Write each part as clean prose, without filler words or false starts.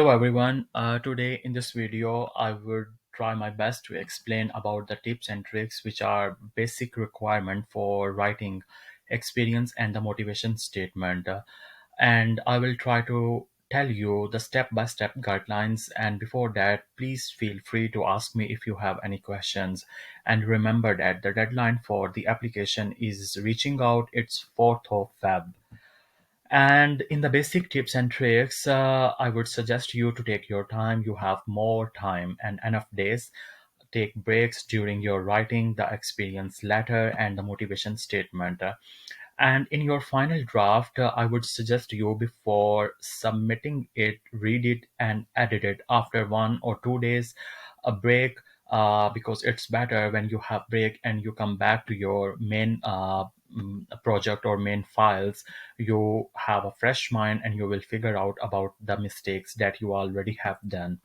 Hello everyone. Today in this video, I would try my best to explain about the tips and tricks which are basic requirement for writing experience and the motivation statement. And I will try to tell you the step-by-step guidelines. And before that, please feel free to ask me if you have any questions. And remember that the deadline for the application is reaching out. It's 4th of Feb. And in the basic tips and tricks, I would suggest you to take your time. You have more time and enough days. Take breaks during your writing the experience letter and the motivation statement. And in your final draft, I would suggest you before submitting it, read it and edit it after 1 or 2 days, a break, because it's better when you have break and you come back to your main project or main files. You have a fresh mind and you will figure out about the mistakes that you already have done.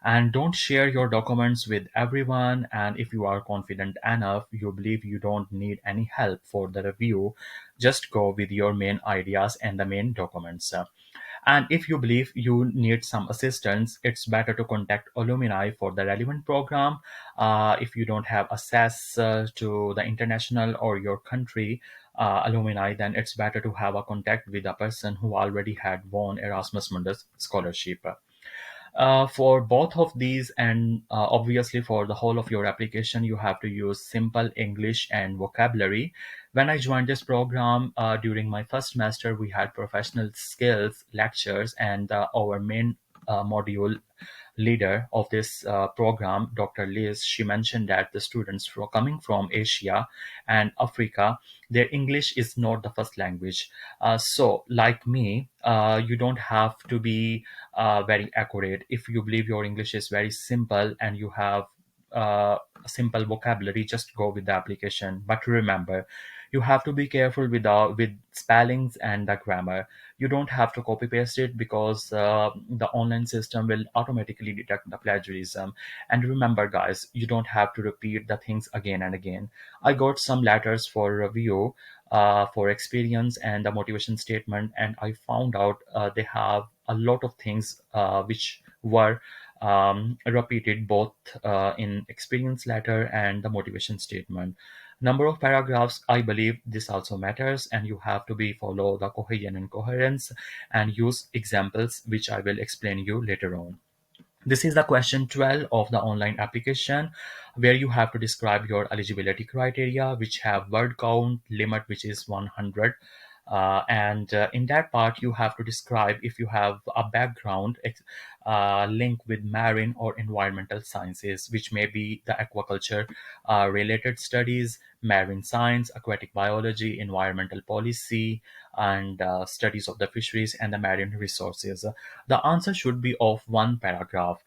And don't share your documents with everyone. And if you are confident enough, you believe you don't need any help for the review, just go with your main ideas and the main documents. And if you believe you need some assistance, it's better to contact alumni for the relevant program. If you don't have access to the international or your country alumni, then it's better to have a contact with a person who already had won Erasmus Mundus scholarship. For both of these, and obviously for the whole of your application, you have to use simple English and vocabulary. When I joined this program during my first semester, we had professional skills lectures, and our main module leader of this program, Dr. Liz, she mentioned that the students coming from Asia and Africa, their English is not the first language. So, like me, you don't have to be very accurate. If you believe your English is very simple and you have a simple vocabulary, just go with the application. But remember, you have to be careful with spellings and the grammar. You don't have to copy paste it because the online system will automatically detect the plagiarism. And remember guys, you don't have to repeat the things again and again. I got some letters for review for experience and the motivation statement, and I found out they have a lot of things which were repeated both in experience letter and the motivation statement. Number of paragraphs, I believe this also matters, and you have to be follow the cohesion and coherence and use examples which I will explain you later on. This is the question 12 of the online application, where you have to describe your eligibility criteria, which have word count limit, which is 100. And in that part, you have to describe if you have a background link with marine or environmental sciences, which may be the aquaculture related studies, marine science, aquatic biology, environmental policy, and studies of the fisheries and the marine resources. The answer should be of one paragraph.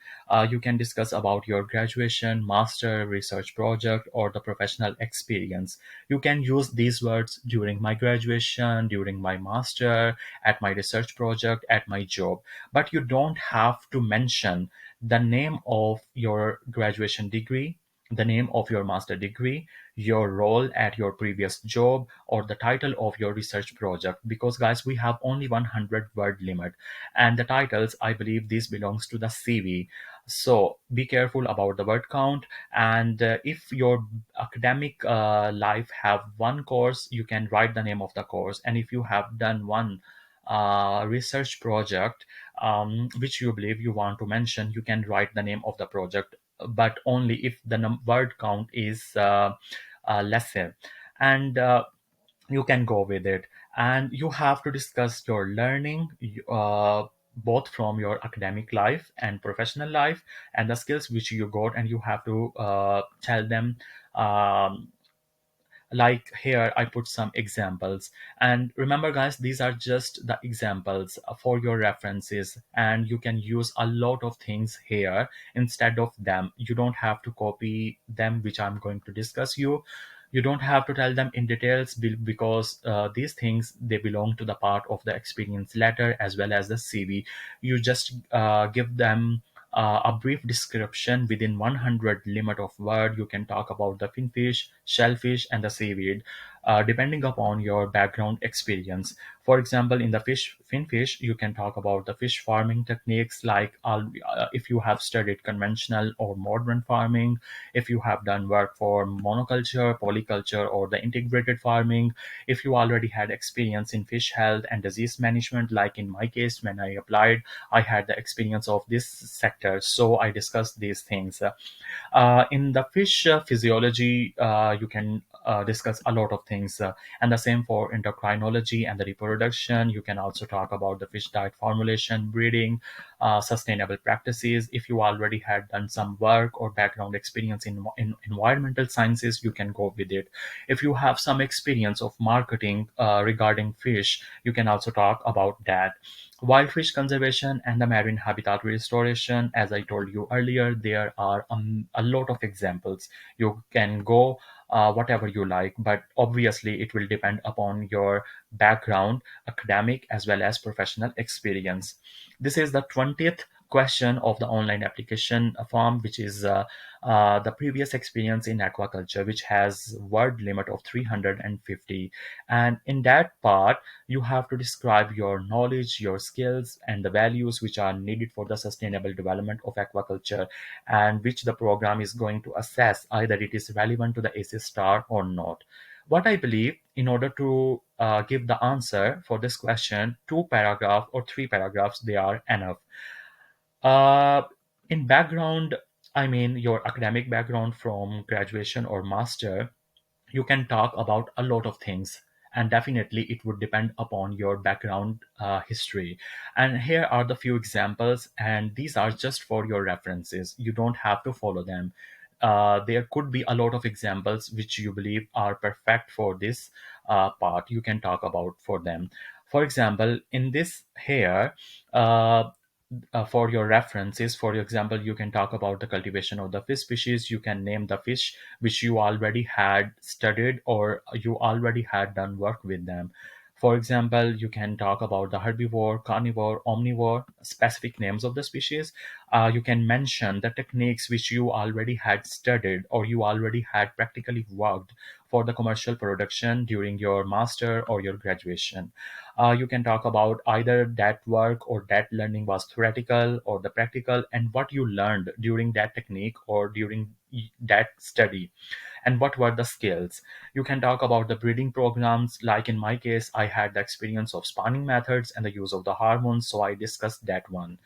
You can discuss about your graduation, master, research project, or the professional experience. You can use these words during my graduation, during my master, at my research project, at my job. But you don't have to mention the name of your graduation degree, the name of your master degree, your role at your previous job, or the title of your research project, because guys, we have only 100 word limit. And the titles, I believe this belongs to the CV. So be careful about the word count. And if your academic life have one course, you can write the name of the course. And if you have done one research project which you believe you want to mention, you can write the name of the project, but only if the word count is lesser. And you can go with it. And you have to discuss your learning, both from your academic life and professional life, and the skills which you got, and you have to tell them. Like here I put some examples, and remember guys, these are just the examples for your references, and you can use a lot of things here instead of them. You don't have to copy them, which I'm going to discuss you. You don't have to tell them in details because these things, they belong to the part of the experience letter as well as the CV. You just give them a brief description within 100 limit of word. You can talk about the finfish, shellfish, and the seaweed. depending upon your background experience. For example, in the finfish, you can talk about the fish farming techniques, like if you have studied conventional or modern farming, if you have done work for monoculture, polyculture, or the integrated farming, if you already had experience in fish health and disease management, like in my case, when I applied, I had the experience of this sector, so I discussed these things. In the fish physiology, you can discuss a lot of things, and the same for endocrinology and the reproduction. You can also talk about the fish diet formulation, breeding, sustainable practices. If you already had done some work or background experience in environmental sciences, you can go with it. If you have some experience of marketing regarding fish, you can also talk about that. Wild fish conservation and the marine habitat restoration, as I told you earlier, there are a lot of examples. You can go whatever you like, but obviously it will depend upon your background, academic as well as professional experience. This is the 20th question of the online application form, which is the previous experience in aquaculture, which has word limit of 350. And in that part, you have to describe your knowledge, your skills, and the values which are needed for the sustainable development of aquaculture, and which the program is going to assess either it is relevant to the ACES star or not. What I believe, in order to give the answer for this question, two paragraph or three paragraphs, they are enough. Uh, in background, I mean your academic background from graduation or master, you can talk about a lot of things, and definitely it would depend upon your background history. And here are the few examples, and these are just for your references. You don't have to follow them. There could be a lot of examples which you believe are perfect for this part. You can talk about for them. For example, in this here, uh, for your references, for example, you can talk about the cultivation of the fish species. You can name the fish which you already had studied or you already had done work with them. For example, you can talk about the herbivore, carnivore, omnivore, specific names of the species. You can mention the techniques which you already had studied or you already had practically worked for the commercial production during your master or your graduation. You can talk about either that work or that learning was theoretical or the practical, and what you learned during that technique or during that study, and what were the skills. You can talk about the breeding programs. Like in my case, I had the experience of spawning methods and the use of the hormones, so I discussed that one.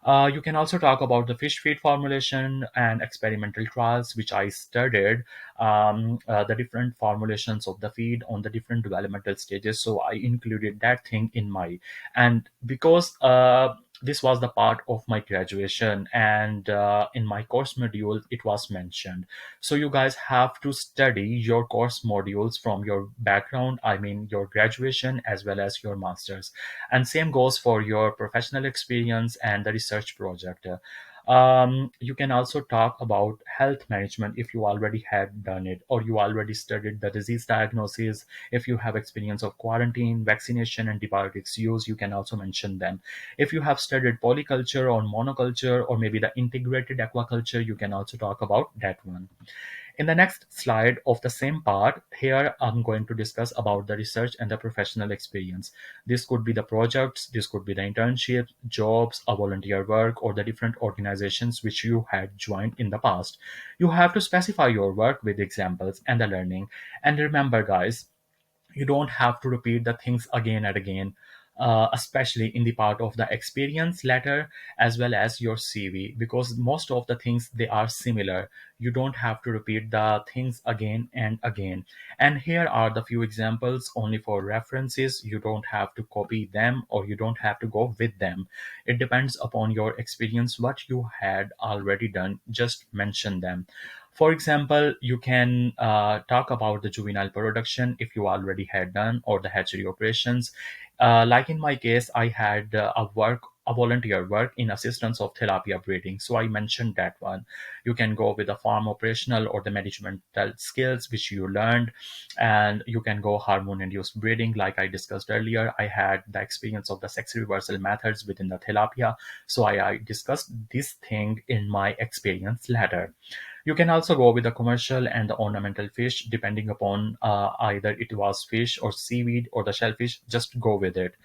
You can also talk about the fish feed formulation and experimental trials, which I studied, the different formulations of the feed on the different developmental stages. So I included that thing in my, and because this was the part of my graduation, and in my course module it was mentioned. So you guys have to study your course modules from your background, I mean your graduation as well as your masters, and same goes for your professional experience and the research project. You can also talk about health management if you already had done it or you already studied the disease diagnosis. If you have experience of quarantine, vaccination, antibiotics use, you can also mention them. If you have studied polyculture or monoculture or maybe the integrated aquaculture, you can also talk about that one. In the next slide of the same part, here I'm going to discuss about the research and the professional experience. This could be the projects, this could be the internships, jobs, a volunteer work, or the different organizations which you had joined in the past. You have to specify your work with examples and the learning. And remember, guys, you don't have to repeat the things again and again, especially in the part of the experience letter as well as your CV, because most of the things they are similar. You don't have to repeat the things again and again. And here are the few examples only for references. You don't have to copy them or you don't have to go with them. It depends upon your experience, what you had already done, just mention them. For example, you can talk about the juvenile production if you already had done, or the hatchery operations. Like in my case, I had a volunteer work in assistance of tilapia breeding, so I mentioned that one. You can go with the farm operational or the managemental skills which you learned, and you can go hormone-induced breeding, like I discussed earlier. I had the experience of the sex reversal methods within the tilapia, so I discussed this thing in my experience letter. You can also go with the commercial and the ornamental fish, depending upon either it was fish or seaweed or the shellfish. Just go with it.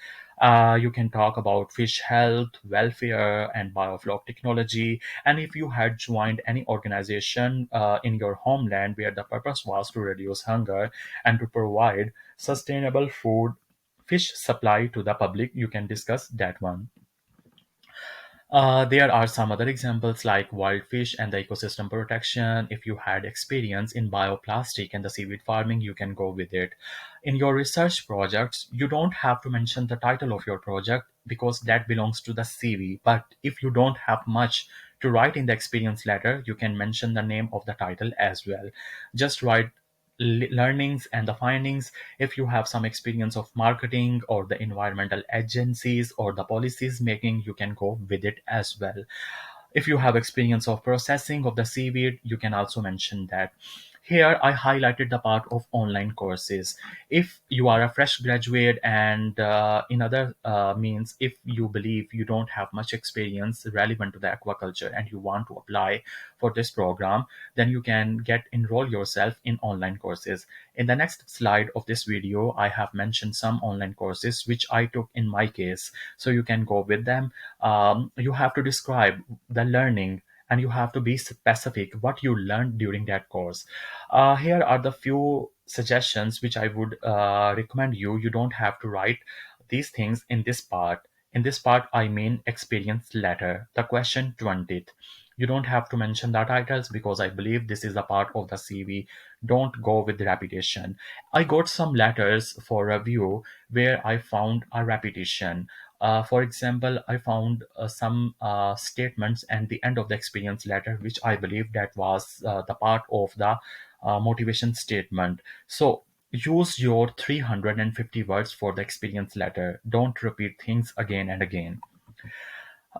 You can talk about fish health, welfare, and biofloc technology. And if you had joined any organization in your homeland where the purpose was to reduce hunger and to provide sustainable food, fish supply to the public, you can discuss that one. There are some other examples like wild fish and the ecosystem protection. If you had experience in bioplastic and the seaweed farming, you can go with it. In your research projects, you don't have to mention the title of your project because that belongs to the CV. But if you don't have much to write in the experience letter, you can mention the name of the title as well. Just write learnings and the findings. If you have some experience of marketing or the environmental agencies or the policies making, you can go with it as well. If you have experience of processing of the seaweed, you can also mention that. Here, I highlighted the part of online courses. If you are a fresh graduate and in other means, if you believe you don't have much experience relevant to the aquaculture and you want to apply for this program, then you can get enroll yourself in online courses. In the next slide of this video, I have mentioned some online courses which I took in my case, so you can go with them. You have to describe the learning and you have to be specific what you learned during that course. Here are the few suggestions which I would recommend you. You don't have to write these things in this part. In this part, I mean experience letter, the question 20th. You don't have to mention the titles because I believe this is a part of the CV. Don't go with repetition. I got some letters for review where I found a repetition. For example, I found some statements at the end of the experience letter, which I believe that was the part of the motivation statement. So use your 350 words for the experience letter. Don't repeat things again and again.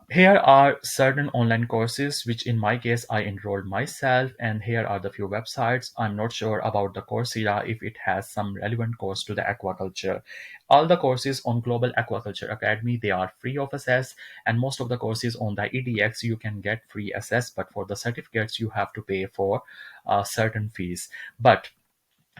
Here are certain online courses which in my case I enrolled myself, and here are the few websites. I'm not sure about the Coursera if it has some relevant course to the aquaculture. All the courses on Global Aquaculture Academy, they are free of access, and most of the courses on the EDX you can get free access, but for the certificates you have to pay for certain fees. But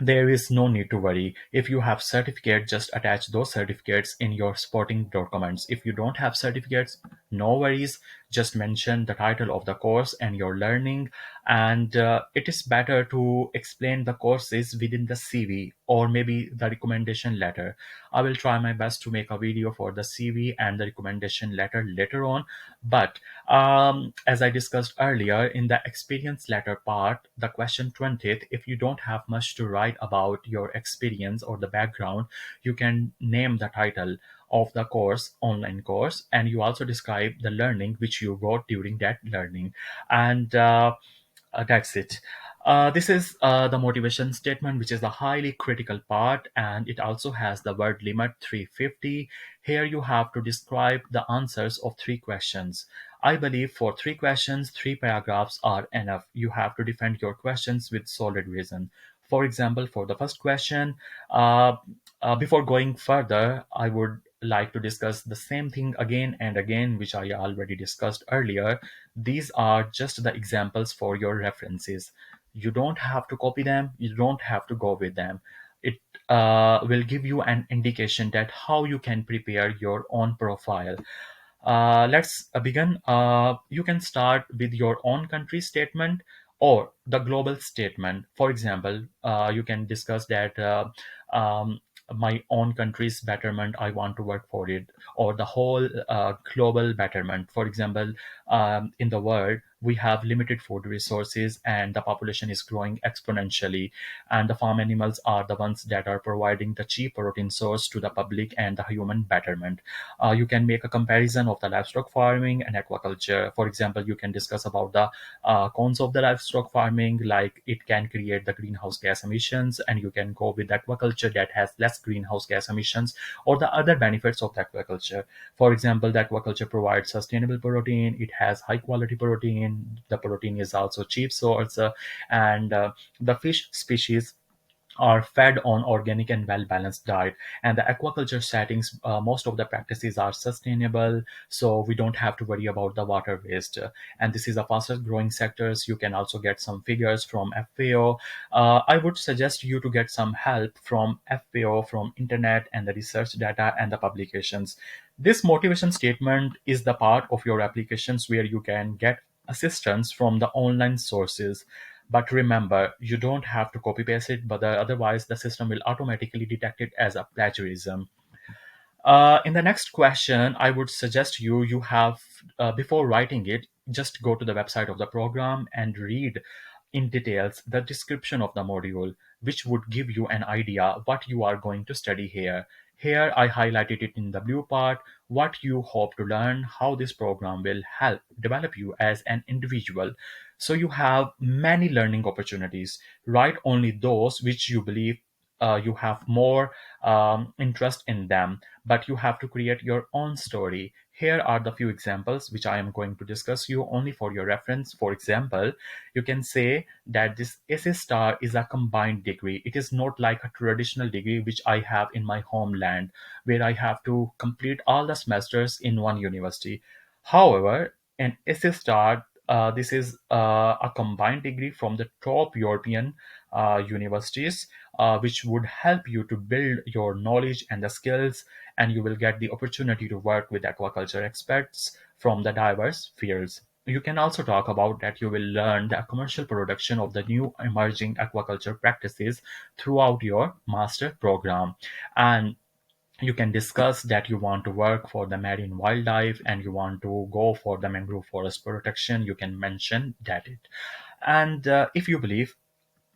there is no need to worry. If you have certificate, just attach those certificates in your supporting documents. If you don't have certificates, no worries. Just mention the title of the course and your learning. And it is better to explain the courses within the CV or maybe the recommendation letter. I will try my best to make a video for the CV and the recommendation letter later on. But as I discussed earlier, in the experience letter part, the question 20th, if you don't have much to write about your experience or the background, you can name the title of the course, online course, and you also describe the learning which you got during that learning. And that's it. This is the motivation statement, which is the highly critical part, and it also has the word limit 350. Here you have to describe the answers of three questions. I believe for three questions, three paragraphs are enough. You have to defend your questions with solid reason. For example, for the first question, before going further, I would like to discuss the same thing again and again, which I already discussed earlier. These are just the examples for your references. You don't have to copy them, you don't have to go with them. It will give you an indication that how you can prepare your own profile. Let's begin. You can start with your own country statement or the global statement. For example, you can discuss that um, my own country's betterment, I want to work for it, or the whole global betterment. For example, in the world, we have limited food resources and the population is growing exponentially, and the farm animals are the ones that are providing the cheap protein source to the public and the human betterment. You can make a comparison of the livestock farming and aquaculture. For example, you can discuss about the cons of the livestock farming, like it can create the greenhouse gas emissions, and you can go with aquaculture that has less greenhouse gas emissions, or the other benefits of the aquaculture. For example, the aquaculture provides sustainable protein, it has high quality protein, the protein is also cheap source, and the fish species are fed on organic and well-balanced diet, and the aquaculture settings, most of the practices are sustainable, so we don't have to worry about the water waste. And this is the fastest growing sectors. You can also get some figures from FAO. I would suggest you to get some help from FAO, from internet and the research data and the publications. This motivation statement is the part of your applications where you can get assistance from the online sources. But remember, you don't have to copy paste it, but otherwise the system will automatically detect it as a plagiarism. In the next question, I would suggest you have, before writing it, just go to the website of the program and read in details the description of the module, which would give you an idea what you are going to study here. Here I highlighted it in the blue part, what you hope to learn, how this program will help develop you as an individual. So you have many learning opportunities. Write only those which you believe you have more interest in them, but you have to create your own story. Here are the few examples which I am going to discuss you only for your reference. For example, you can say that this ACES star is a combined degree. It is not like a traditional degree which I have in my homeland, where I have to complete all the semesters in one university. However, an ACES star, this is a combined degree from the top European universities, which would help you to build your knowledge and the skills, and you will get the opportunity to work with aquaculture experts from the diverse fields. You can also talk about that you will learn the commercial production of the new emerging aquaculture practices throughout your master program. And you can discuss that you want to work for the marine wildlife and you want to go for the mangrove forest protection. You can mention that it. And if you believe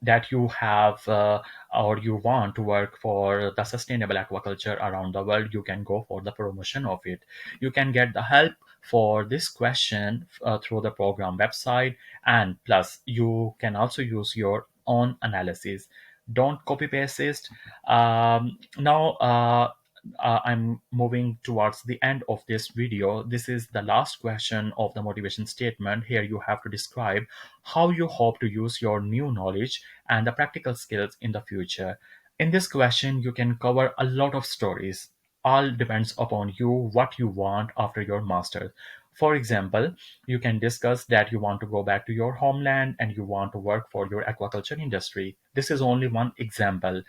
that you have or you want to work for the sustainable aquaculture around the world, you can go for the promotion of it. You can get the help for this question through the program website, and plus you can also use your own analysis. Don't copy paste it. Now I'm moving towards the end of this video. This is the last question of the motivation statement. Here you have to describe how you hope to use your new knowledge and the practical skills in the future. In this question, you can cover a lot of stories. All depends upon you what you want after your master's. For example, you can discuss that you want to go back to your homeland and you want to work for your aquaculture industry. This is only one example.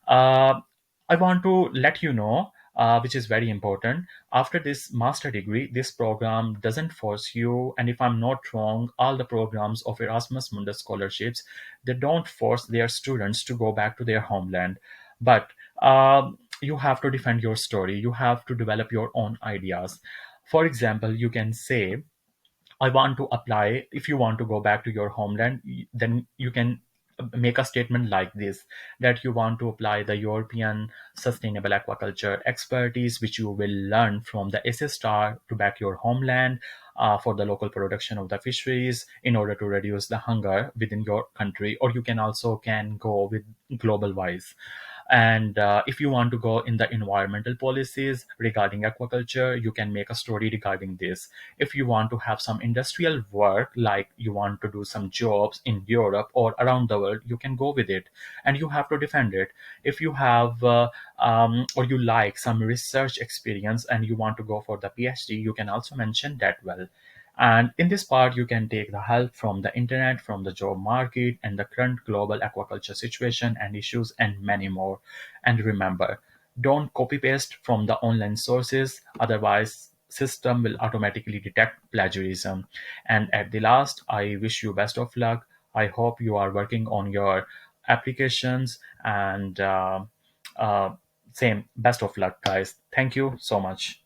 Uh, I want to let you know, which is very important. After this master degree, this program doesn't force you, and if I'm not wrong, all the programs of Erasmus Mundus scholarships, they don't force their students to go back to their homeland. But you have to defend your story. You have to develop your own ideas. For example, you can say, I want to apply. If you want to go back to your homeland, then you can make a statement like this, that you want to apply the European sustainable aquaculture expertise, which you will learn from the ACES star to back your homeland for the local production of the fisheries in order to reduce the hunger within your country. Or you can also can go with global wise. And if you want to go in the environmental policies regarding aquaculture, you can make a story regarding this. If you want to have some industrial work, like you want to do some jobs in Europe or around the world, you can go with it and you have to defend it. If you have or you like some research experience and you want to go for the PhD, you can also mention that well. And in this part, you can take the help from the internet, from the job market, and the current global aquaculture situation and issues, and many more. And remember, don't copy paste from the online sources, otherwise system will automatically detect plagiarism. And at the last, I wish you best of luck. I hope you are working on your applications, and uh, same best of luck, guys. Thank you so much.